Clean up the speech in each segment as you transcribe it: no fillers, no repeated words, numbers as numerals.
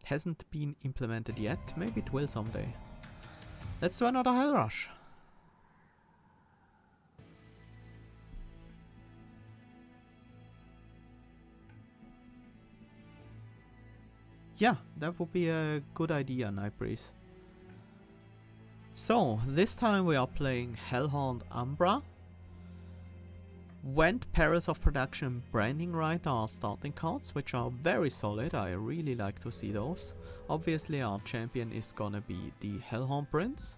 Hasn't been implemented yet. Maybe it will someday. Let's do another Hell Rush. Yeah, that would be a good idea, Nightbreeze. So, this time we are playing Hellhorned Umbra. Went Perils of Production and Branding Right are starting cards, which are very solid. I really like to see those. Obviously our champion is gonna be the Hellhorned Prince.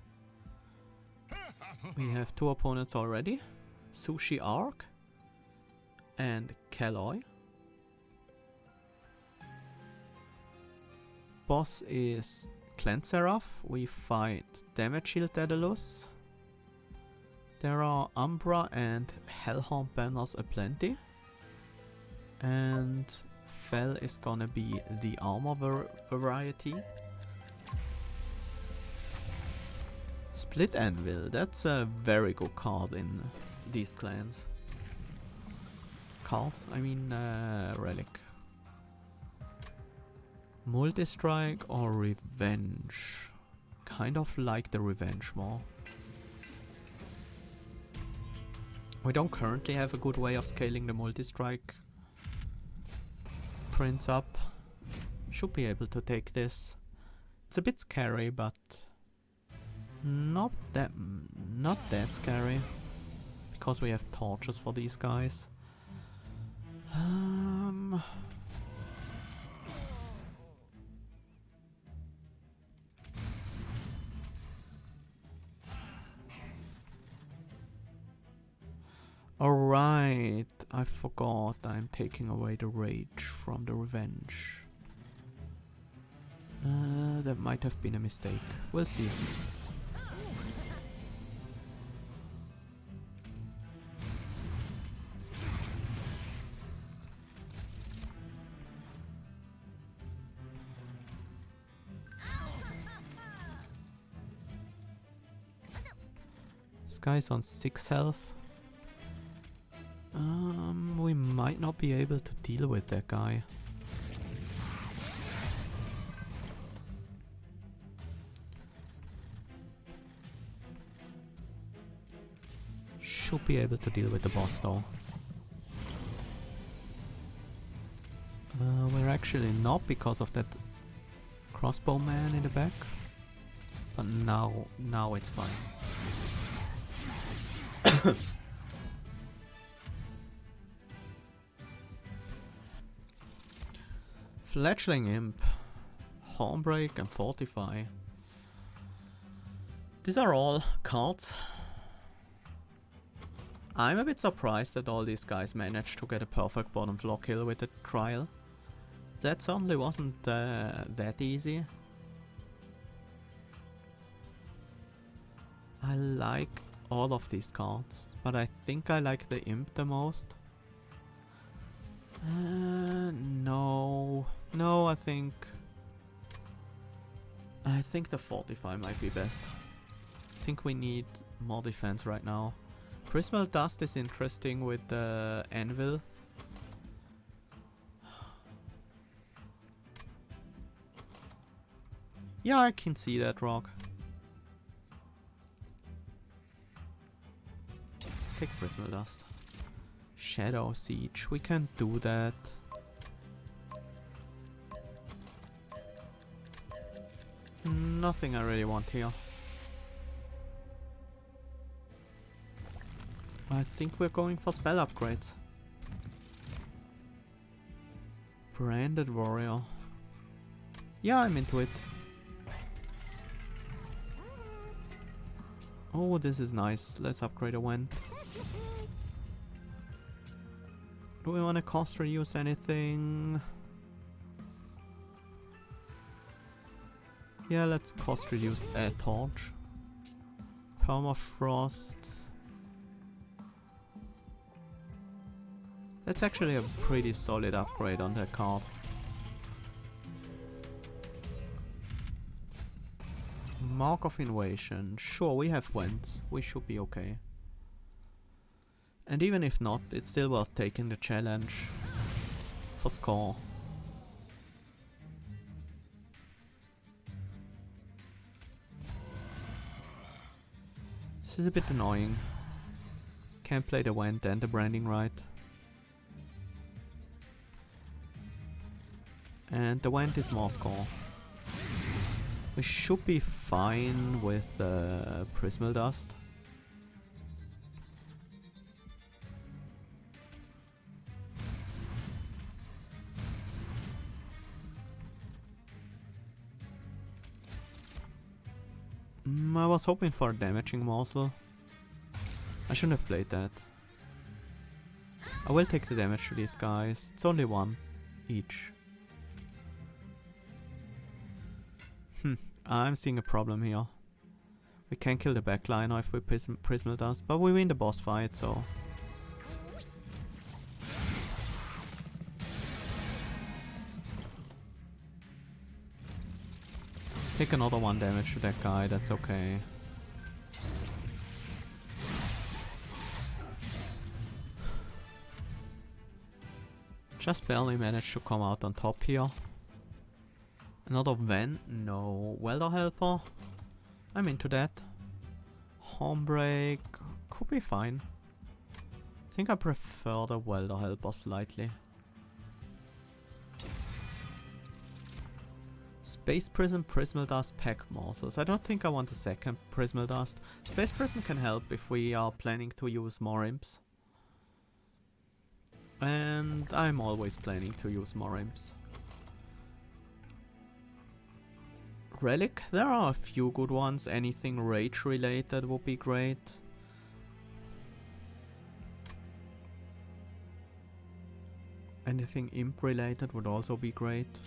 We have two opponents already. Sushi Arc and Kaloi. Boss is Cleanse Seraph. We fight Damage Shield Daedalus. There are Umbra and Hellhorned banners aplenty. And Fel is gonna be the armor variety. Split Anvil, that's a very good card in these clans. Relic. Multi-strike or Revenge? Kind of like the Revenge more. We don't currently have a good way of scaling the multi-strike prints up. Should be able to take this. It's a bit scary, but not that scary, because we have torches for these guys. Alright, I forgot I'm taking away the rage from the revenge. That might have been a mistake. We'll see. This guy's on 6 health. We might not be able to deal with that guy. Should be able to deal with the boss though. We're actually not, because of that crossbow man in the back. But now it's fine. Fledgling Imp, Hornbreak and Fortify. These are all cards. I'm a bit surprised that all these guys managed to get a perfect bottom floor kill with the trial. That certainly wasn't that easy. I like all of these cards, but I think I like the Imp the most. No, I think the Fortify might be best. I think we need more defense right now. Prismal Dust is interesting with the Anvil. Yeah, I can see that, Rock. Let's take Prismal Dust. Shadow Siege, we can do that. Nothing I really want here. I think we're going for spell upgrades. Branded Warrior. Yeah, I'm into it. Oh, this is nice. Let's upgrade a Wend. Do we want to cost reuse anything? Yeah, let's cost reduce a torch. Permafrost. That's actually a pretty solid upgrade on that card. Mark of Invasion. Sure, we have Wends. We should be okay. And even if not, it's still worth taking the challenge for score. This is a bit annoying. Can't play the vent and the branding right. And the vent is more score. We should be fine with Prismal Dust. I was hoping for a damaging morsel. I shouldn't have played that. I will take the damage to these guys. It's only one each. I'm seeing a problem here. We can kill the backliner if we Prismal Dust, but we win the boss fight, so... Take another 1 damage to that guy, that's okay. Just barely managed to come out on top here. Another vent? No. Welder Helper? I'm into that. Homebreak could be fine. I think I prefer the Welder Helper slightly. Space Prism, Prismal Dust, Pack Morsels. I don't think I want a second Prismal Dust. Space Prism can help if we are planning to use more imps. And I'm always planning to use more imps. Relic? There are a few good ones. Anything rage related would be great. Anything imp related would also be great.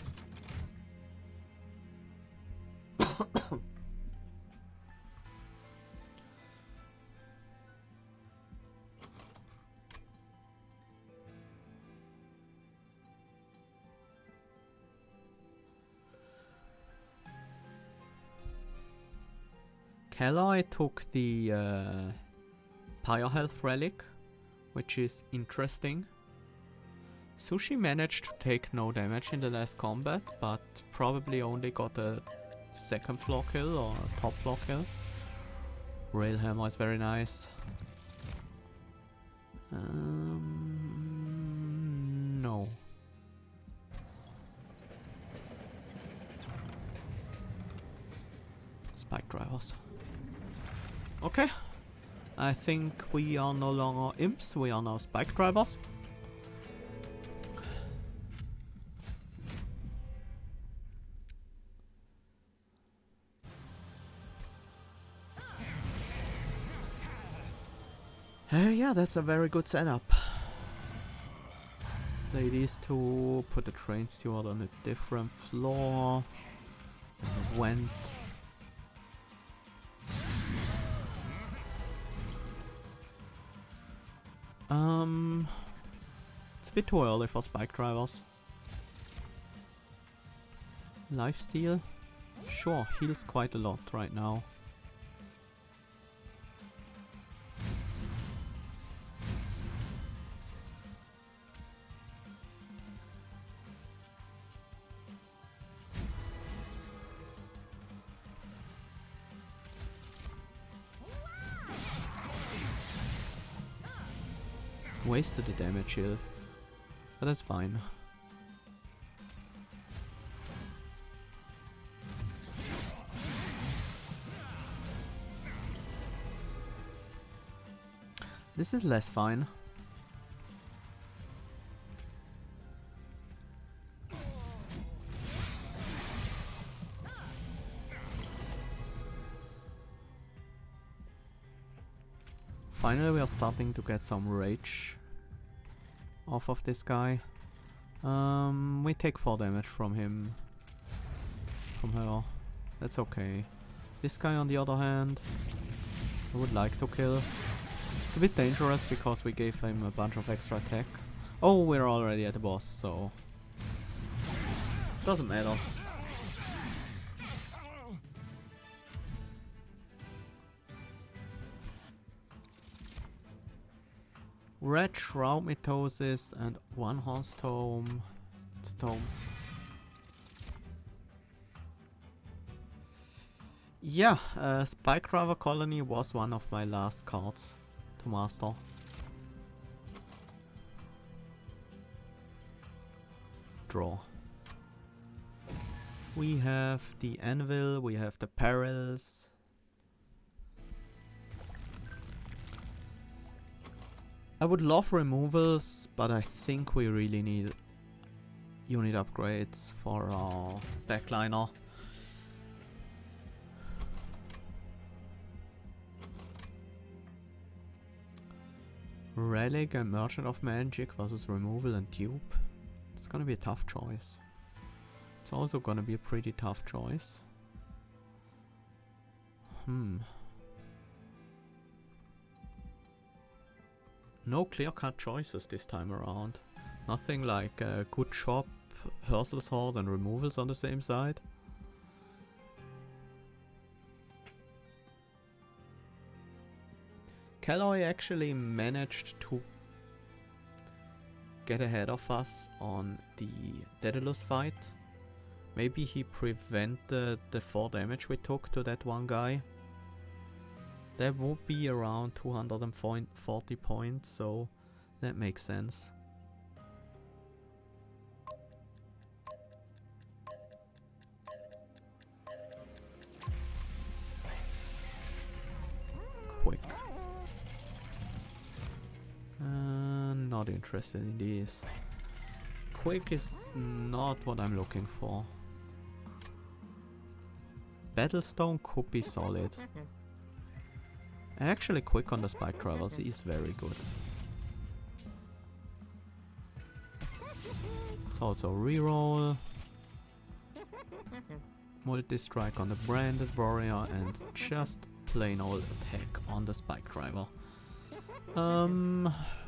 Kelloy took the Pyre Health Relic, which is interesting. Sushi managed to take no damage in the last combat, but probably only got a second floor kill or a top floor kill. Railhammer is very nice. No. Spike drivers. Okay. I think we are no longer imps, we are now spike drivers. Yeah, that's a very good setup. Play these two, put the train steward on a different floor. And went. It's a bit too early for spike drivers. Lifesteal? Sure, heals quite a lot right now. Wasted the damage shield, but that's fine. This is less fine. Finally we are starting to get some rage off of this guy. We take 4 damage from him. From her. That's okay. This guy on the other hand, I would like to kill. It's a bit dangerous because we gave him a bunch of extra attack. Oh, we're already at the boss, so... doesn't matter. Red Shroud Mitosis and 1 Horse Tome. It's a tome. Yeah, Spycraver Colony was one of my last cards to master. Draw. We have the Anvil, we have the Perils. I would love removals, but I think we really need unit upgrades for our backliner. Relic and Merchant of Magic versus removal and dupe. It's gonna be a tough choice. It's also gonna be a pretty tough choice. No clear-cut choices this time around. Nothing like good chop, Hursel's Sword and removals on the same side. Calloy actually managed to get ahead of us on the Daedalus fight. Maybe he prevented the 4 damage we took to that one guy. That would be around 240 points, so that makes sense. Quick. Not interested in these. Quick is not what I'm looking for. Battlestone could be solid. Actually, quick on the Spike Travels is very good. It's also reroll. Multi-strike on the Branded Warrior and just plain old attack on the Spike Driver.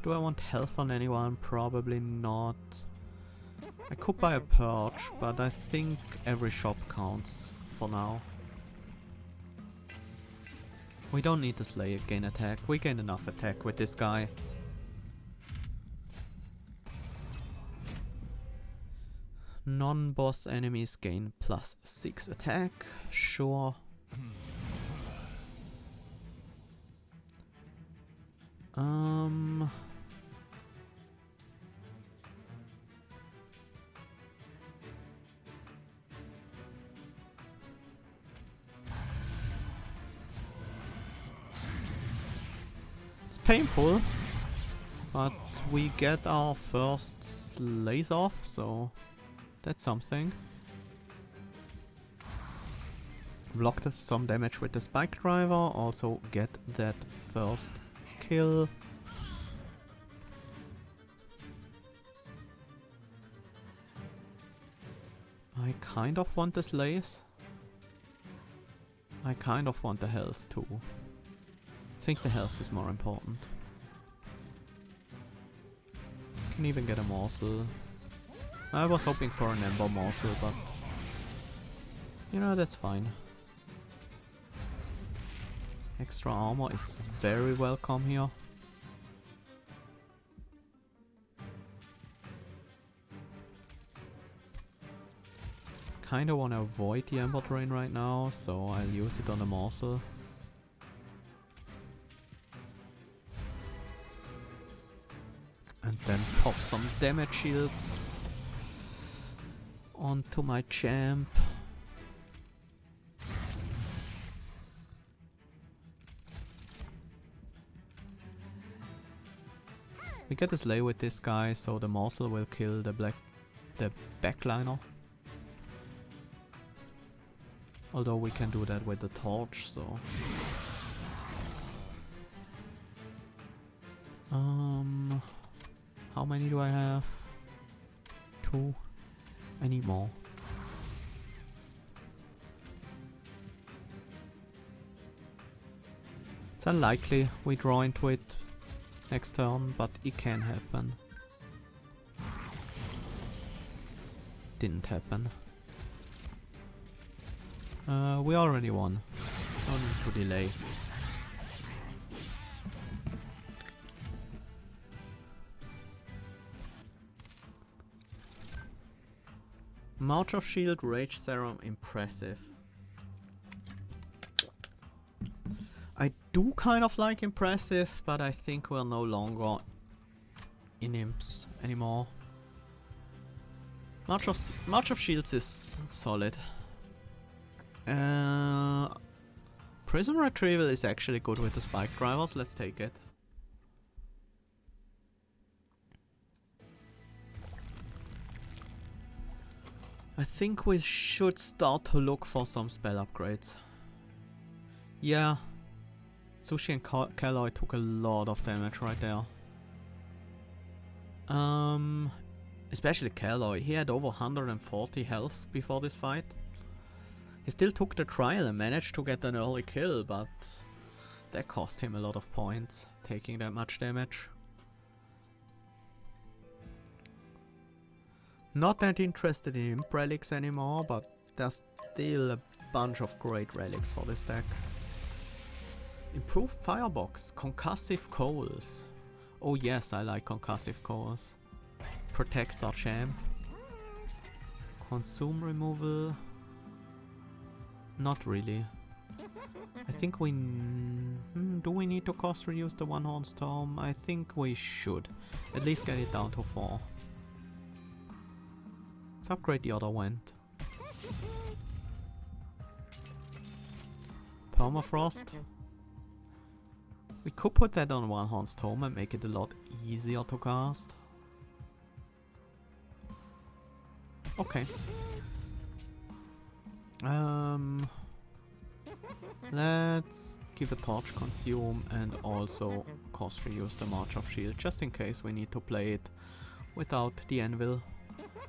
Do I want health on anyone? Probably not. I could buy a Purge, but I think every shop counts for now. We don't need to slay gain attack. We gain enough attack with this guy. Non-boss enemies gain +6 attack. Sure. It's painful, but we get our first slays off, so that's something. Blocked some damage with the Spike Driver, also get that first kill. I kind of want the slays. I kind of want the health too. I think the health is more important. Can even get a morsel. I was hoping for an Ember morsel, but you know, that's fine. Extra armor is very welcome here. Kinda wanna avoid the Ember Drain right now, so I'll use it on the morsel. And then pop some damage shields onto my champ. We get a slay with this guy, so the morsel will kill the backliner. Although we can do that with the torch, so... how many do I have? 2. I need more. It's unlikely we draw into it next turn, but it can happen. Didn't happen. We already won. Don't need to delay. March of Shield, Rage Serum, impressive. I do kind of like impressive, but I think we're no longer in imps anymore. March of Shields is solid. Prison Retrieval is actually good with the spike drivers, let's take it. I think we should start to look for some spell upgrades. Yeah, Sushi and Kaloi took a lot of damage right there. Especially Kaloi, he had over 140 health before this fight. He still took the trial and managed to get an early kill, but that cost him a lot of points, taking that much damage. Not that interested in imp relics anymore, but there's still a bunch of great relics for this deck. Improved Firebox, Concussive Coals. Oh yes, I like Concussive Coals. Protects our champ. Consume removal. Not really. I think we... do we need to cost reduce the One-Horn Storm? I think we should. At least get it down to 4. Let's upgrade the other Vent. Permafrost. We could put that on One-Horn Storm and make it a lot easier to cast. Okay. Let's give a Torch Consume and also cost reuse the March of Shield, just in case we need to play it without the Anvil.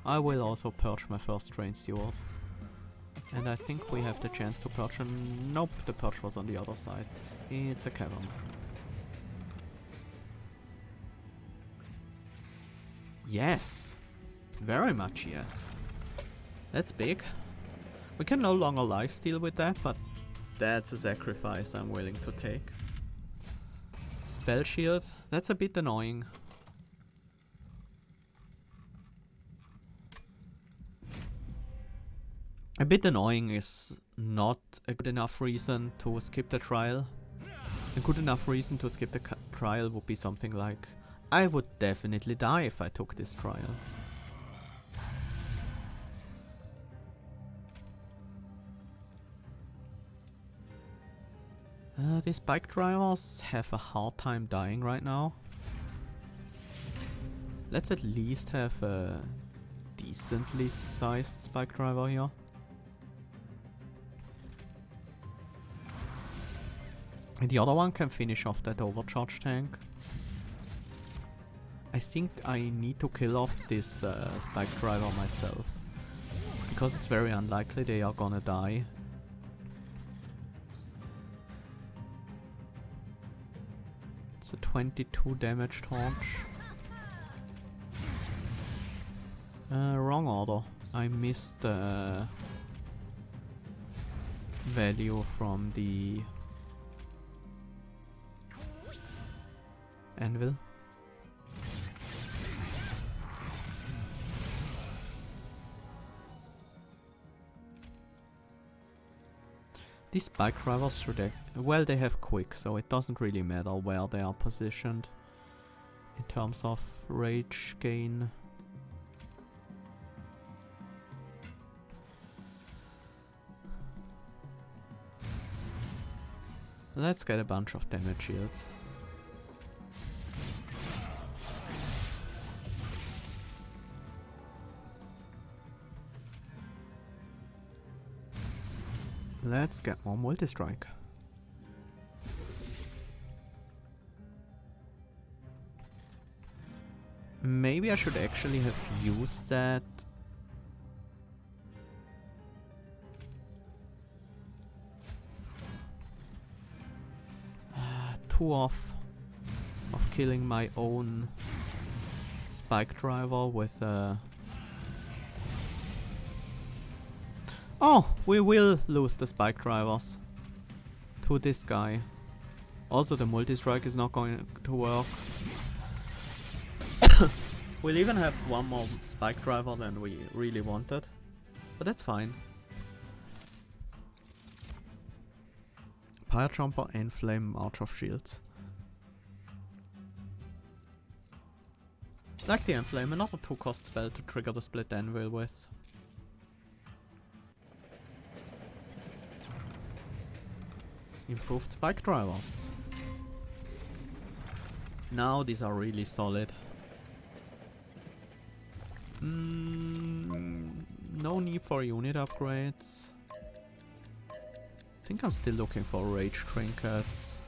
I will also purge my first Train Steward. And I think we have the chance to purge a... Nope, the purge was on the other side. It's a cavern. Yes! Very much yes. That's big. We can no longer lifesteal with that, but that's a sacrifice I'm willing to take. Spell Shield, that's a bit annoying. A bit annoying is not a good enough reason to skip the trial. A good enough reason to skip the trial would be something like, I would definitely die if I took this trial. These bike drivers have a hard time dying right now. Let's at least have a decently sized spike driver here. And the other one can finish off that overcharge tank. I think I need to kill off this spike driver myself, because it's very unlikely they are gonna die. It's a 22 damage torch. Wrong order. I missed the value from the Anvil. These bike drivers should well, they have quick, so it doesn't really matter where they are positioned in terms of rage gain. Let's get a bunch of damage shields. Let's get more multi-strike. Maybe I should actually have used that. Too off of killing my own spike driver with a... Oh, we will lose the spike drivers to this guy. Also, the multi-strike is not going to work. We'll even have one more spike driver than we really wanted, but that's fine. Fire Jumper and Flame March of Shields. Like the Enflame, another 2-cost spell to trigger the Split Anvil with. Improved Spike Drivers. Now these are really solid. No need for unit upgrades. I think I'm still looking for Rage Trinkets.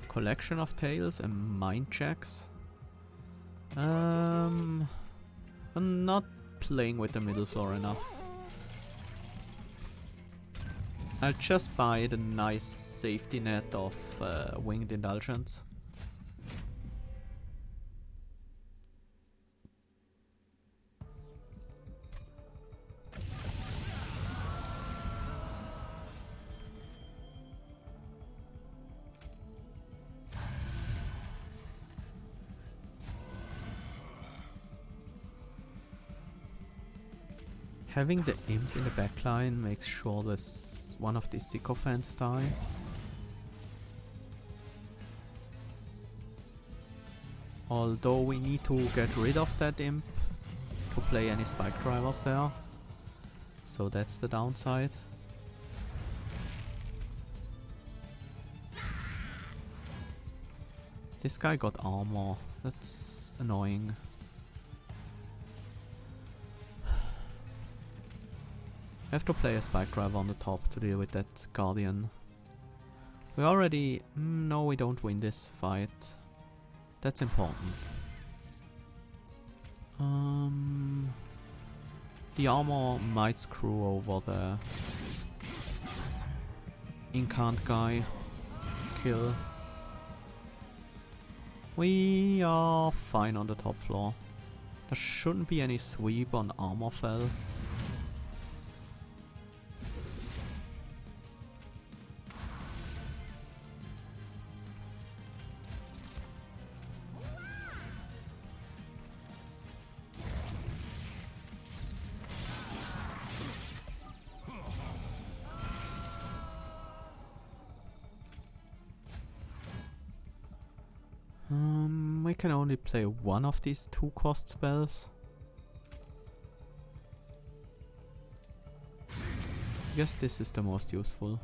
Collection of Tails and Mind Checks. I'm not playing with the middle floor enough. I'll just buy the nice safety net of Winged Indulgence. Having the imp in the backline makes sure this one of these sycophants die. Although we need to get rid of that imp to play any spike drivers there. So that's the downside. This guy got armor. That's annoying. I have to play a spike driver on the top to deal with that guardian. We already... no, we don't win this fight. That's important. The armor might screw over the incant guy. Kill. We are fine on the top floor. There shouldn't be any sweep on armor fell. We can only play one of these 2-cost spells. I guess this is the most useful.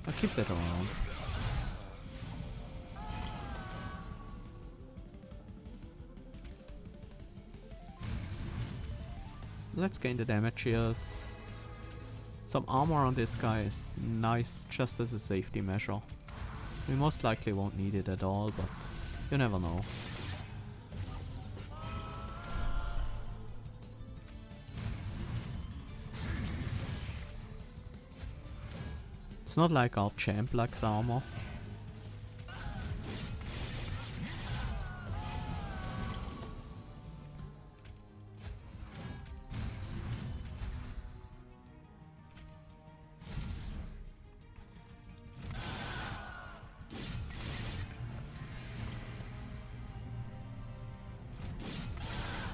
I'll keep that around. Let's gain the damage shields. Some armor on this guy is nice just as a safety measure. We most likely won't need it at all, but you never know. It's not like our champ lacks armor.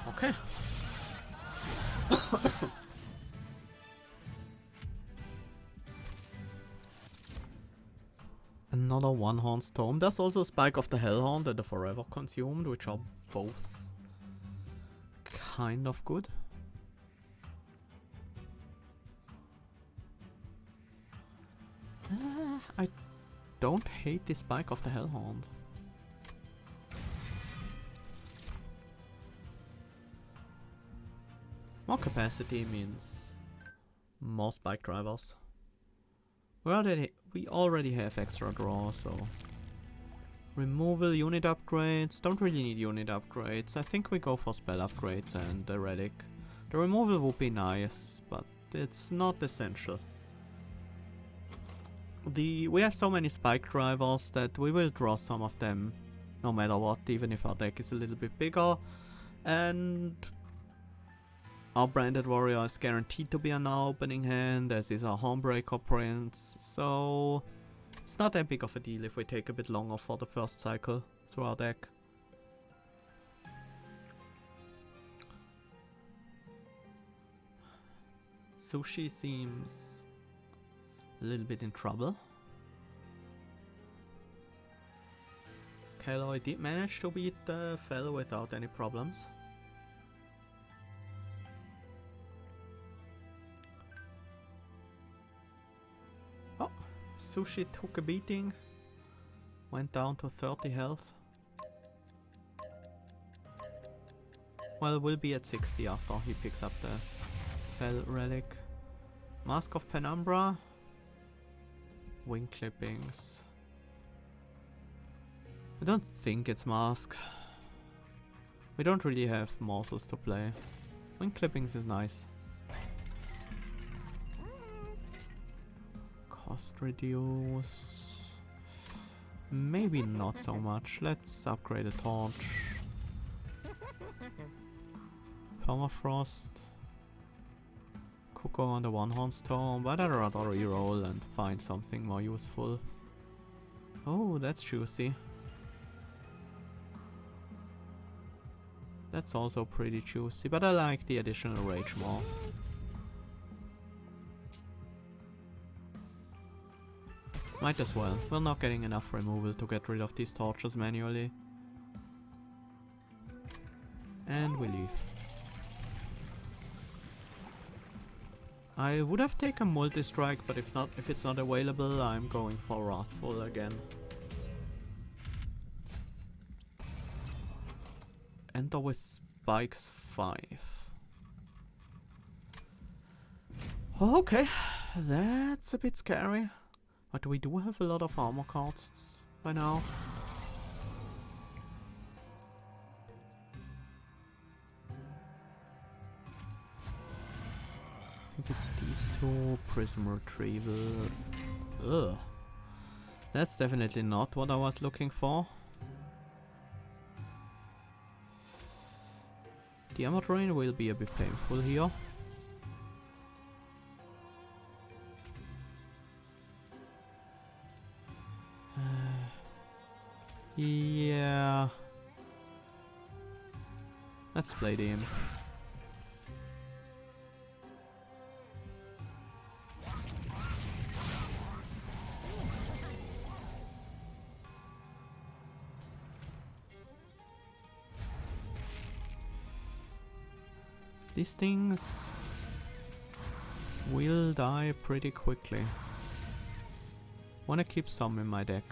Okay. Another one-horn storm. There's also Spike of the Hellhorned and the Forever Consumed, which are both kind of good. I don't hate the Spike of the Hellhorned. More capacity means more spike drivers. We already have extra draw, so removal, unit upgrades. Don't really need unit upgrades. I think we go for spell upgrades and the relic. The removal would be nice, but it's not essential. We have so many spike drivers that we will draw some of them no matter what, even if our deck is a little bit bigger. And our Branded Warrior is guaranteed to be on our opening hand, as is our Hornbreaker Prince, so it's not that big of a deal if we take a bit longer for the first cycle through our deck. Sushi seems a little bit in trouble. Kaloy did manage to beat the Fel without any problems. Oh, Sushi took a beating. Went down to 30 health. Well, will be at 60 after he picks up the Fel relic. Mask of Penumbra. Wing clippings. I don't think it's Mask. We don't really have morsels to play. Wing clippings is nice. Cost reduce. Maybe not so much. Let's upgrade a torch. Permafrost. Could go on the one-horn storm, but I'd rather reroll and find something more useful. Oh, that's juicy. That's also pretty juicy, but I like the additional rage more. Might as well. We're not getting enough removal to get rid of these torches manually. And we leave. I would have taken multi-strike, but if it's not available, I'm going for Wrathful again. Enter with spikes 5. Okay, that's a bit scary. But we do have a lot of armor cards by now. I think it's these two. Prism Retrieval. Ugh. That's definitely not what I was looking for. The Armor Drain will be a bit painful here. Yeah. Let's play the imp. These things will die pretty quickly. Wanna keep some in my deck.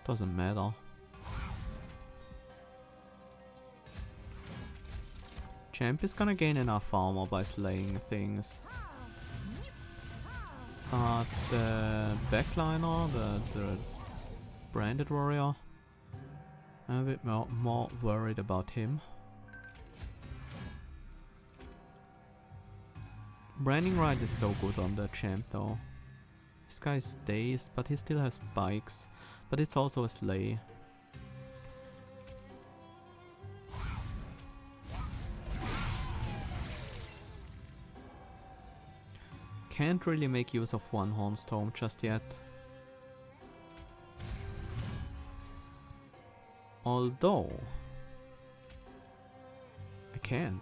Doesn't matter. Champ is gonna gain enough armor by slaying things. But the backliner, the branded warrior, I'm a bit more worried about him. Branding Ride is so good on the champ though. This guy's dazed, but he still has spikes. But it's also a slay. Can't really make use of one Horn Storm just yet. Although I can.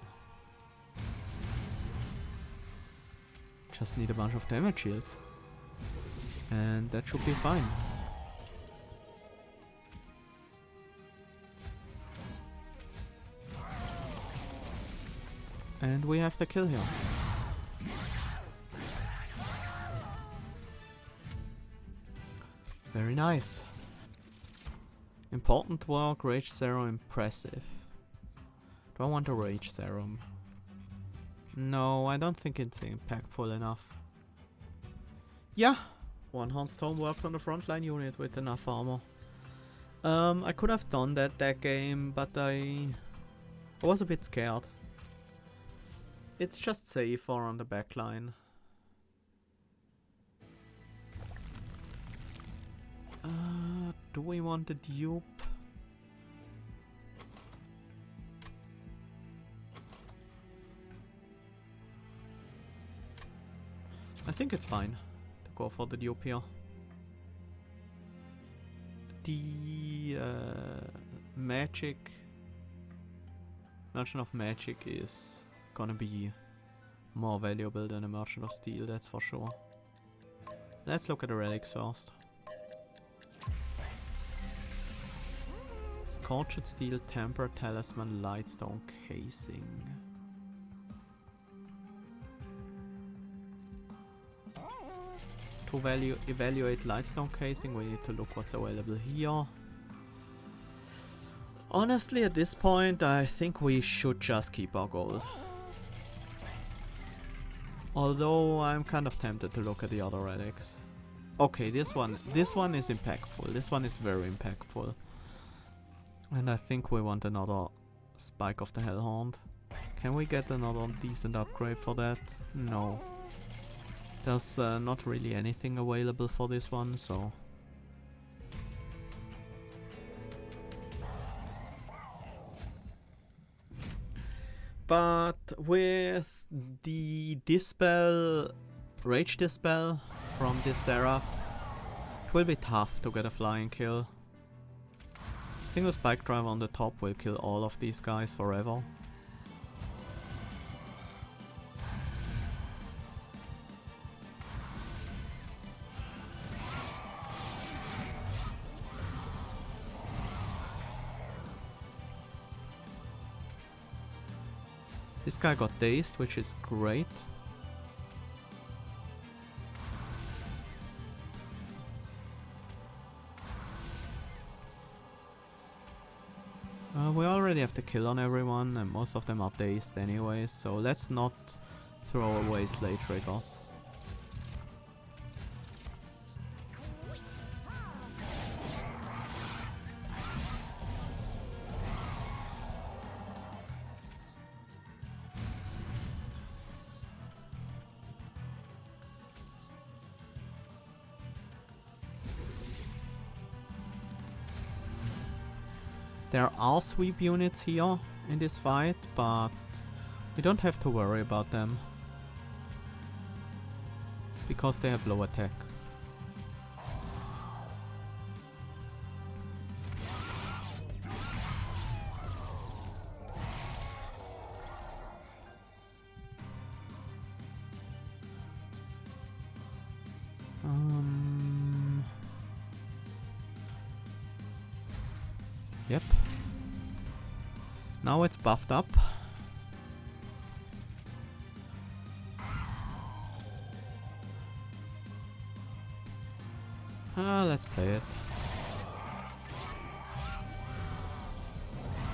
Just need a bunch of damage shields. And that should be fine. And we have the kill here. Very nice. Important work, Rage Serum impressive. Do I want a Rage Serum? No, I don't think it's impactful enough. Yeah, one Horn Storm works on the frontline unit with enough armor. I could have done that game, but I was a bit scared. It's just safer on the backline. Do we want a dupe? think it's fine to go for the dupe here. The magic Merchant of Magic is gonna be more valuable than a Merchant of Steel, that's for sure. Let's look at the relics first. Scorched Steel, Temper, Talisman, Lightstone Casing. To evaluate Lightstone Casing, we need to look what's available here. Honestly, at this point, I think we should just keep our gold. Although I'm kind of tempted to look at the other relics. Okay, this one is impactful. This one is very impactful. And I think we want another Spike of the Hellhorned. Can we get another decent upgrade for that? No. There's not really anything available for this one, so... But with the Dispel, Rage Dispel from this Seraph, it will be tough to get a flying kill. Single Spike Drive on the top will kill all of these guys forever. This guy got dazed, which is great. We already have the kill on everyone, and most of them are dazed anyway, so let's not throw away Slay triggers. There are sweep units here in this fight, but we don't have to worry about them because they have low attack. Yep. Now it's buffed up. Let's play it.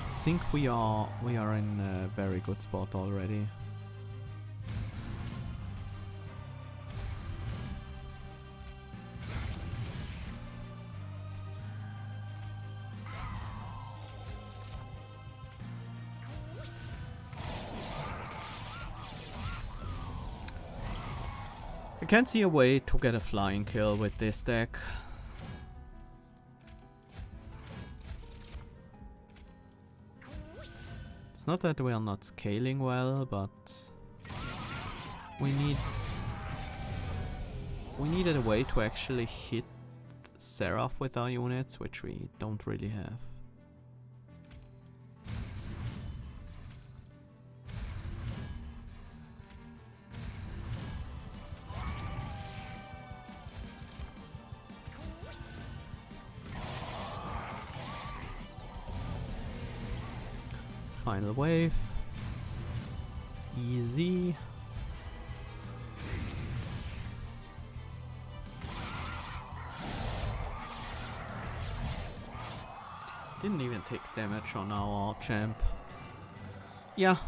I think we are in a very good spot already. I can't see a way to get a flying kill with this deck. It's not that we are not scaling well, but we needed a way to actually hit Seraph with our units, which we don't really have. Final wave. Easy. Didn't even take damage on our champ. Yeah,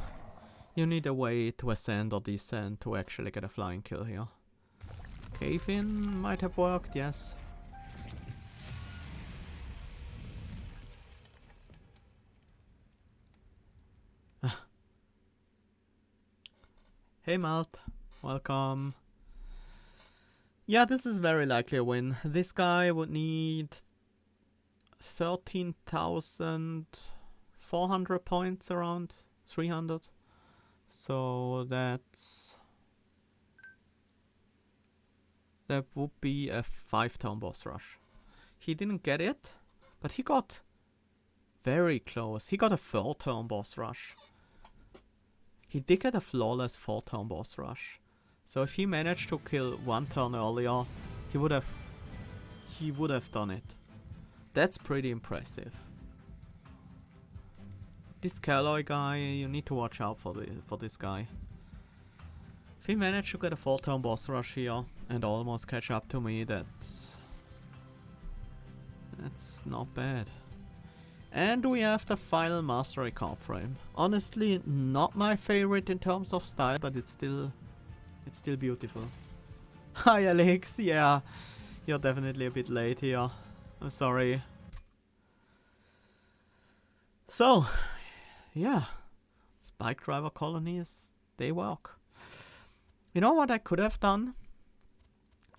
you need a way to ascend or descend to actually get a flying kill here. Cave-in might have worked, yes. Hey Malt, welcome. Yeah, this is very likely a win. This guy would need 13,400 points, around 300. So that's that would be a 5-turn boss rush. He didn't get it, but he got very close. He got a 4-turn boss rush. He did get a flawless 4-turn boss rush. So if he managed to kill 1 turn earlier, he would have done it. That's pretty impressive. This Calloy guy, you need to watch out for this guy. If he managed to get a 4-turn boss rush here and almost catch up to me, that's not bad. And we have the final mastery card frame. Honestly, not my favorite in terms of style, but it's still beautiful. Hi Alex, yeah, you're definitely a bit late here. I'm sorry. So, yeah, spike driver colonies, they work. You know what I could have done?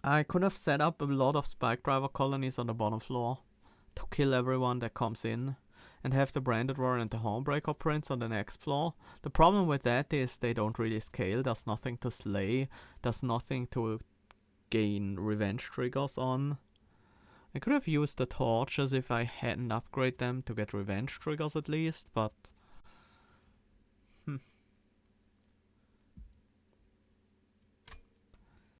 I could have set up a lot of spike driver colonies on the bottom floor to kill everyone that comes in, and have the Branded Warrior and the Hornbreaker Prince on the next floor. The problem with that is they don't really scale. There's nothing to slay. There's nothing to gain revenge triggers on. I could have used the torches if I hadn't upgraded them to get revenge triggers at least, but